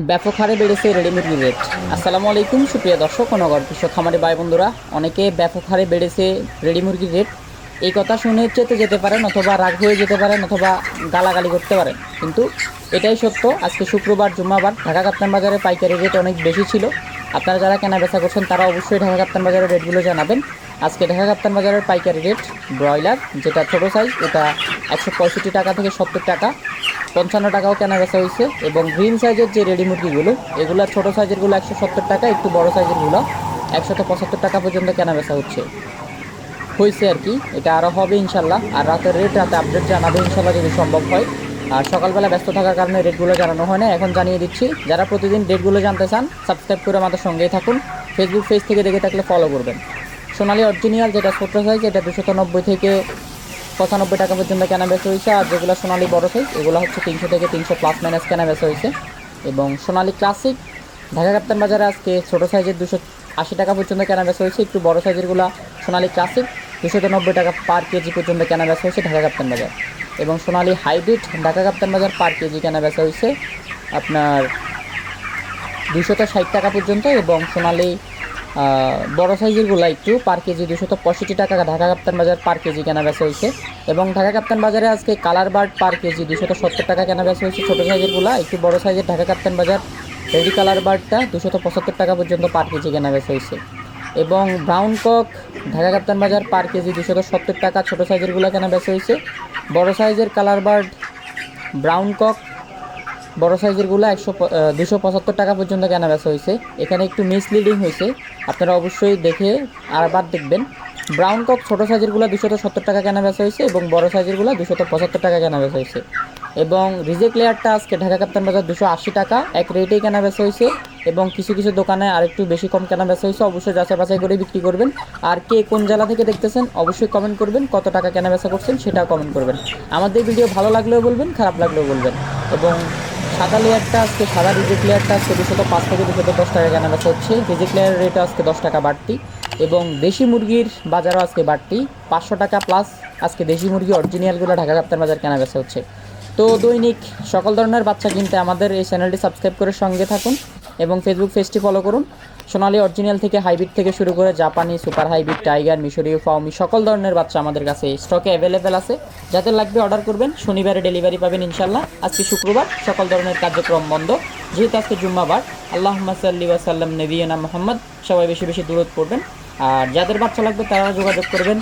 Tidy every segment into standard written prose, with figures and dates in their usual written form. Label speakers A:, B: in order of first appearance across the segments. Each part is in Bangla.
A: ব্যাপক হারে বেড়েছে রেডি মুরগির রেট। আসসালামু আলাইকুম সুপ্রিয় দর্শক ও নগর কৃষক খামারি ভাই বন্ধুরা, অনেকে ব্যাপক হারে বেড়েছে রেডি মুরগির রেট এই কথা শুনে চেতে যেতে পারেন, অথবা রাগ হয়ে যেতে পারেন, অথবা গালাগালি করতে পারেন, কিন্তু এটাই সত্য। আজকে শুক্রবার জুম্মাবার ঢাকা কাপ্তান বাজারে পাইকারি রেট অনেক বেশি ছিল। আপনারা যারা কেনা বেচা করছেন তারা অবশ্যই ঢাকা কাপ্তান বাজারের রেটগুলো জানাবেন। আজকে ঢাকা কাপ্তান বাজারের পাইকারি রেট ব্রয়লার যেটা ছোটো সাইজ এটা 165 টাকা থেকে 70 টাকা, 55 টাকাও কেনা বেচা হয়েছে। এবং গ্রিন সাইজের যে রেডি মুরগিগুলো এগুলো ছোটো সাইজেরগুলো 170 টাকা, একটু বড় সাইজেরগুলো 175 টাকা পর্যন্ত কেনা বেচা হয়েছে আর কি। এটা আরও হবে ইনশাল্লাহ। আর রাতের রেট রাতে আপডেট জানাবে ইনশাল্লাহ যদি সম্ভব হয়। আর সকালবেলা ব্যস্ত থাকার কারণে রেটগুলো জানানো হয় না, এখন জানিয়ে দিচ্ছি। যারা প্রতিদিন রেটগুলো জানতে চান সাবস্ক্রাইব করে আমাদের সঙ্গেই থাকুন। ফেসবুক পেজ থেকে দেখে থাকলে ফলো করবেন। সোনালী অরিজিনাল যেটা ছোট সাইজ এটা 290 থেকে 95 টাকা পর্যন্ত কেনা বেচা হয়েছে। আর যেগুলো সোনালী বড় সাইজ এগুলো হচ্ছে 300 থেকে 300 প্লাস মাইনাস কেনা বেচা হয়েছে। এবং সোনালী ক্লাসিক ঢাকা কাপ্তান বাজারে আজকে ছোটো সাইজের 280 টাকা পর্যন্ত কেনা বেচা হয়েছে। একটু বড় সাইজেরগুলো সোনালী ক্লাসিক 290 টাকা পার কেজি পর্যন্ত কেনা বেচা হয়েছে ঢাকা কাপ্তান বাজার। এবং সোনালী হাইব্রিড ঢাকা কাপ্তান বাজার পার কেজি কেনা বেচা হয়েছে আপনার 260 টাকা পর্যন্ত। এবং সোনালী বড় সাইজেরগুলো একটু পার কেজি 265 টাকা ঢাকা কাপ্তান বাজার পার কেজি কেনা বেচা হয়েছে। এবং ঢাকা কাপ্তান বাজারে আজকে কালার বার্ড পার কেজি 270 টাকা কেনা বেচা হয়েছে ছোটো সাইজেরগুলো। একটু বড় সাইজের ঢাকা কাপ্তান বাজার রেডি কালার বার্ডটা 275 টাকা পর্যন্ত পার কেজি কেনা বেচা হয়েছে। এবং ব্রাউন কক ঢাকা কাপ্তান বাজার পার কেজি 270 টাকা ছোটো সাইজেরগুলো কেনা বেচা হয়েছে। বড় সাইজের কালার বার্ড ব্রাউন কক বড় সাইজেরগুলো 275 টাকা পর্যন্ত কেনা বেচা হয়েছে। এখানে একটু মিসলিডিং হয়েছে, আপনারা অবশ্যই দেখে আরবার দেখবেন। ব্রাউন কক ছোটো সাইজেরগুলো 270 টাকা কেনা বেচা হয়েছে এবং বড় সাইজেরগুলো 275 টাকা কেনা বেচা হয়েছে। এবং রিজেক্ট লেয়ারটা আজকে ঢাকা কাপ্তান বাজার 280 টাকা এক রেটেই কেনা বেচা হয়েছে। এবং কিছু কিছু দোকানে আরেকটু বেশি কম কেনা বেচা হয়েছে। অবশ্যই যাচাই বাছাই করে বিক্রি করবেন। আর কে কোন জেলা থেকে দেখতেছেন অবশ্যই কমেন্ট করবেন, কত টাকা কেনা বেচা করছেন সেটাও কমেন্ট করবেন। আমাদের ভিডিও ভালো লাগলেও বলবেন, খারাপ লাগলেও বলবেন। এবং সাদা লেয়ারটা আজকে সাদা রিজেক্ট লেয়ারটা আজকে 205 থেকে 210 টাকা কেনা বেচা হচ্ছে। রিজেক্ট লেয়ারের রেট আজকে 10 টাকা বাড়তি। এবং দেশি মুরগির বাজারও আজকে বাড়তি 500 টাকা প্লাস। আজকে দেশি মুরগি অরিজিনালগুলো ঢাকা কাপ্তান বাজার কেনা বেচা হচ্ছে। তো দৈনিক সকল ধরনের বাচ্চা কিনতে আমাদের এই চ্যানেলটি সাবস্ক্রাইব করে সঙ্গে থাকুন এবং ফেসবুক পেজটি ফলো করুন। সোনালী অরিজিনাল থেকে হাইব্রিড থেকে শুরু করে জাপানি সুপার হাইব্রিড টাইগার মিশরীয় ফাউমি সকল ধরনের বাচ্চা আমাদের কাছে স্টকে অ্যাভেলেবেল আছে। যাদের লাগবে অর্ডার করবেন, শনিবারে ডেলিভারি পাবেন ইনশাল্লাহ। আজকে শুক্রবার সকল ধরনের কার্যক্রম বন্ধ, যেহেতু আজকে জুম্মাবার। আল্লাহুম্মা সাল্লি ওয়া সাল্লাম নবিয়িনা মুহাম্মদ। সবাই বেশি বেশি দূরত পড়বেন। আর যাদের বাচ্চা লাগবে তারা যোগাযোগ করবেন।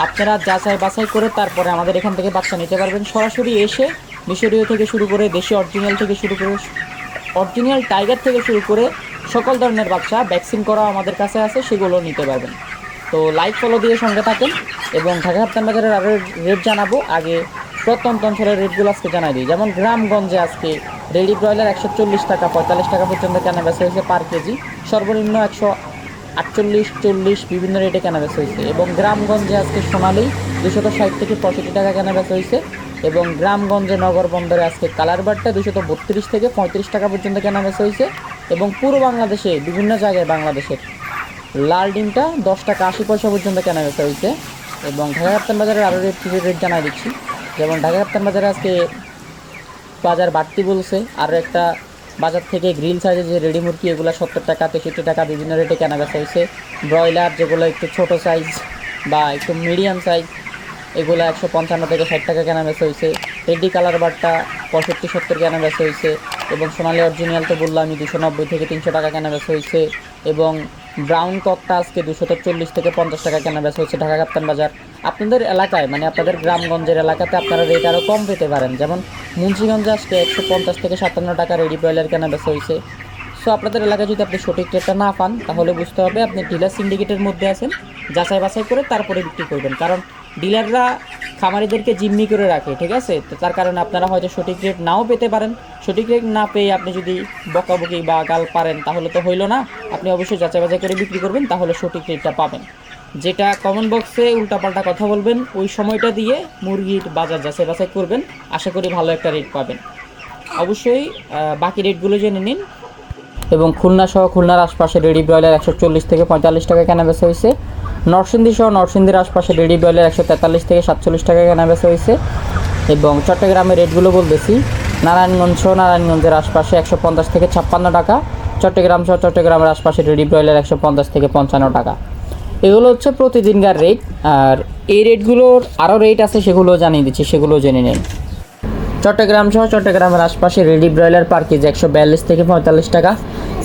A: আপনারা যাচাই বাছাই করে তারপরে আমাদের এখান থেকে বাচ্চা নিতে পারবেন। সরাসরি এসে মিশরীয় থেকে শুরু করে দেশি অরিজিনাল থেকে শুরু করে অরিজিনাল টাইগার থেকে শুরু করে সকল ধরনের বাচ্চা ভ্যাকসিন করা আমাদের কাছে আছে, সেগুলো নিতে পারবেন। তো লাইক ফলো দিয়ে সঙ্গে থাকেন। এবং ঢাকা কাপ্তান বাজারের আরও রেট জানাবো। আগে প্রত্যন্ত অঞ্চলের রেটগুলো আজকে জানাই দিই। যেমন গ্রামগঞ্জে আজকে রেডি ব্রয়লার 140 টাকা 45 টাকা পর্যন্ত কেনা বেচা হয়েছে পার কেজি। সর্বনিম্ন 148, 40 বিভিন্ন রেটে কেনা বেচা হয়েছে। এবং গ্রামগঞ্জে আজকে সোনালী 260 থেকে 65 টাকা কেনা বেচা হয়েছে। এবং গ্রামগঞ্জে নগর বন্দরে আজকে কালার বার্ডটা 232 থেকে 35 টাকা পর্যন্ত কেনা বেচা হয়েছে। এবং পুরো বাংলাদেশে বিভিন্ন জায়গায় বাংলাদেশের লাল ডিমটা 10 টাকা 80 পয়সা পর্যন্ত কেনা বেচা হয়েছে। এবং ঢাকা কাপ্তান বাজারের আরও রেট জানাই দিচ্ছি। যেমন ঢাকা কাপ্তান বাজারে আজকে বাজার বাড়তি বলছে। আর একটা বাজার থেকে গ্রিল সাইজের যে রেডি মুরগি এগুলো 70 টাকা 63 টাকা বিভিন্ন রেটে কেনা বেচা হয়েছে। ব্রয়লার যেগুলো একটু ছোটো সাইজ বা একটু মিডিয়াম সাইজ এগুলো 155 থেকে 60 টাকা কেনা বেচা হয়েছে। রেডি কালার বারটা 65-70 কেনা বেচা হয়েছে। এবং সোনালী অরিজিনাল তো বললাম আমি 290 থেকে 300 টাকা কেনা বেচা হয়েছে। এবং ব্রাউন ককটা আজকে 240 থেকে 50 টাকা কেনা বেচা হচ্ছে ঢাকা কাপ্তান বাজার। আপনাদের এলাকায় মানে আপনাদের গ্রামগঞ্জের এলাকাতে আপনারা রেট আরও কম পেতে পারেন। যেমন মুন্সিগঞ্জে আজকে 150 থেকে 57 টাকা রেডি ব্রয়লার কেনা বেচা হয়েছে। সো আপনাদের এলাকায় যদি আপনি সঠিক রেটটা না পান তাহলে বুঝতে হবে আপনি ডিলার সিন্ডিকেটের মধ্যে আছেন। যাচাই বাছাই করে তারপরে বিক্রি করবেন, কারণ ডিলাররা খামারিদেরকে জিম্মি করে রাখে, ঠিক আছে। তো তার কারণে আপনারা হয়তো সঠিক রেট নাও পেতে পারেন। সঠিক রেট না পেয়ে আপনি যদি বকাবকি বা গাল পারেন তাহলে তো হইল না। আপনি অবশ্যই যাচাই বাছাই করে বিক্রি করবেন, তাহলে সঠিক রেটটা পাবেন। যেটা কমেন্ট বক্সে উল্টাপাল্টা কথা বলবেন ওই সময়টা দিয়ে মুরগির বাজার যাচাই বাছাই করবেন, আশা করি ভালো একটা রেট পাবেন। অবশ্যই বাকি রেটগুলো জেনে নিন। এবং খুলনা সহ খুলনার আশপাশে রেডি ব্রয়লার 140 থেকে 45 টাকা কেনা বেচা হয়েছে। নরসিংদী সহ নরসিংদীর আশপাশে রেডি ব্রয়লার 143 থেকে 47 টাকা কেনা বেচা হয়েছে। এবং চট্টগ্রামের রেটগুলো বলতেছি। নারায়ণগঞ্জের আশপাশে 150 থেকে 56 টাকা, চট্টগ্রাম সহ চট্টগ্রামের আশপাশে রেডি ব্রয়লার 150 থেকে 55 টাকা। এগুলো হচ্ছে প্রতিদিনকার রেট। আর এই রেটগুলোর আরও রেট আছে, সেগুলো জানিয়ে দিচ্ছি, সেগুলো জেনে নিন। চট্টগ্রাম সহ চট্টগ্রামের আশপাশে রেডি ব্রয়লার পার কেজি 142 থেকে 45 টাকা।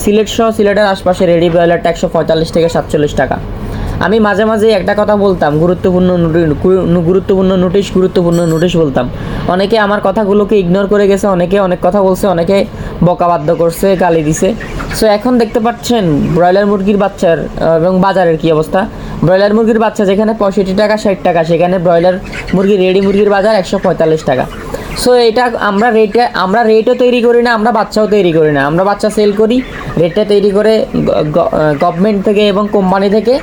A: সিলেট সহ সিলেটের আশপাশে রেডি ব্রয়লারটা 145 থেকে 47 টাকা। আমি মাঝে মাঝে একটা কথা বলতাম, গুরুত্বপূর্ণ নোটিশ বলতাম। অনেকে আমার কথাগুলোকে ইগনোর করে গেছে, অনেকে অনেক কথা বলছে, অনেকে বকাবাদ্য করছে, গালি দিছে। সো এখন দেখতে পাচ্ছেন ব্রয়লার মুরগির বাচ্চার এবং বাজারের কী অবস্থা। ব্রয়লার মুরগির বাচ্চা যেখানে 65 টাকা 60 টাকা, সেখানে ব্রয়লার রেডি মুরগির বাজার 145 টাকা। সো এটা আমরা রেটও তৈরি করি না, আমরা বাচ্চাও তৈরি করি না, আমরা বাচ্চা সেল করি, রেটটা তৈরি করে গভর্নমেন্ট থেকে এবং কোম্পানি থেকে,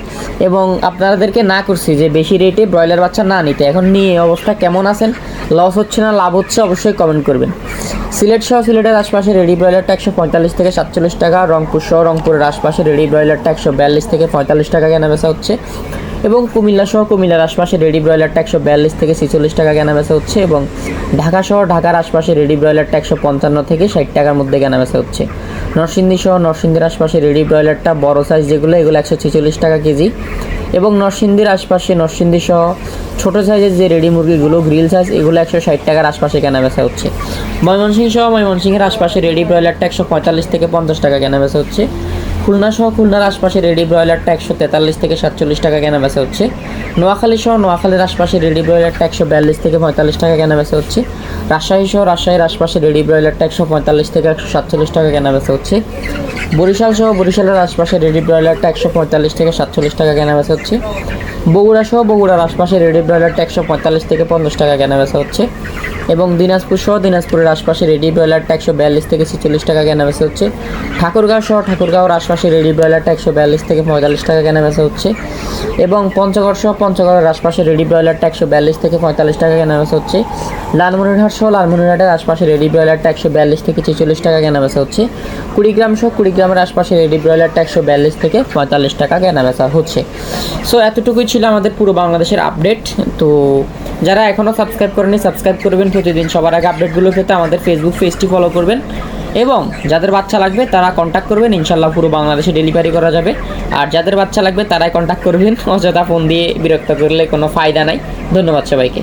A: এবং আপনাদেরকে না করছি যে বেশি রেটে ব্রয়লার বাচ্চা না নিতে। এখন নিয়ে অবস্থা কেমন আছেন, লস হচ্ছে না লাভ হচ্ছে, অবশ্যই কমেন্ট করবেন। সিলেট সহ সিলেটের আশপাশে রেডি ব্রয়লারটা 145 থেকে 47 টাকা। রংপুর সহ রংপুরের আশপাশে রেডি ব্রয়লারটা 142 থেকে 45 টাকা কেনা বেচা হচ্ছে। এবং কুমিল্লা সহ কুমিল্লার আশপাশে রেডি ব্রয়লারটা 142 থেকে 46 টাকা কেনা বেচা হচ্ছে। এবং ঢাকা সহ ঢাকার আশপাশে রেডি ব্রয়লারটা 155 থেকে 60 টাকার মধ্যে কেনা বেচা হচ্ছে। নরসিংদী সহ নরসিংদীর আশপাশে রেডি ব্রয়লারটা বড় সাইজ যেগুলো, এগুলো 146 টাকা কেজি। এবং নরসিংদীর আশপাশে নরসিংদী সহ ছোটো সাইজের যে রেডি মুরগিগুলো গ্রিল সাইজ, এগুলো 160 টাকার আশপাশে কেনা বেচা হচ্ছে। ময়মনসিংহ সহ ময়মনসিংহের আশপাশে রেডি ব্রয়লারটা 145 থেকে 50 টাকা কেনা বেচা হচ্ছে। খুলনা সহ খুলনার আশপাশে রেডি ব্রয়লারটা 143 থেকে 47 টাকা কেনা বেচা হচ্ছে। নোয়াখালী সহ নোয়াখালীর আশপাশে রেডি ব্রয়লারটা 142 থেকে 45 টাকা কেনা বেচা হচ্ছে। রাজশাহী সহ রাজশাহীর আশপাশে রেডি ব্রয়লারটা 145 থেকে 147 টাকা কেনা বেচা হচ্ছে। বরিশাল সহ বরিশালের আশপাশে রেডি ব্রয়লারটা 145 থেকে 47 টাকা কেনা বেচা হচ্ছে। বগুড়া সহ বগুড়ার আশপাশে রেডি ব্রয়লারটা 145 থেকে 50 টাকা কেনা বেচা হচ্ছে। এবং দিনাজপুর সহ দিনাজপুরের আশপাশে রেডি ব্রয়লারটা 142 থেকে 46 টাকা কেনা বেচা হচ্ছে। ঠাকুরগাঁও সহ ঠাকুরগাঁওর আশপাশে রেডি ব্রয়লারটা 142 থেকে 45 টাকা কেনা বেচা হচ্ছে। এবং পঞ্চগড় সহ পঞ্চগড়ের আশপাশে রেডি ব্রয়লারটা 142 থেকে 45 টাকা কেনা বেচা হচ্ছে। লালমনিরহাট সহ লালমনিরহাটের আশপাশে রেডি ব্রয়লারটা 142 থেকে 46 টাকা কেনা বেচা হচ্ছে। কুড়িগ্রাম সহ কুড়িগ্রামের আশপাশে রেডি ব্রয়লারটা 142 থেকে 45 টাকা কেনা বেচা হচ্ছে। সো এতটুকুই ছিল আমাদের পুরো বাংলাদেশের আপডেট। তো যারা এখনও সাবস্ক্রাইব করেনি সাবস্ক্রাইব করবেন প্রতিদিন সবার আগে আপডেটগুলো পেতে। আমাদের ফেসবুক পেজটি ফলো করবেন এবং যাদের বাচ্চা লাগবে তারা কন্ট্যাক্ট করবেন, ইনশাল্লাহ পুরো বাংলাদেশে ডেলিভারি করা যাবে। আর যাদের বাচ্চা লাগবে তারাই কন্ট্যাক্ট করবেন, অযথা ফোন দিয়ে বিরক্ত করলে কোনো ফায়দা নাই। ধন্যবাদ সবাইকে।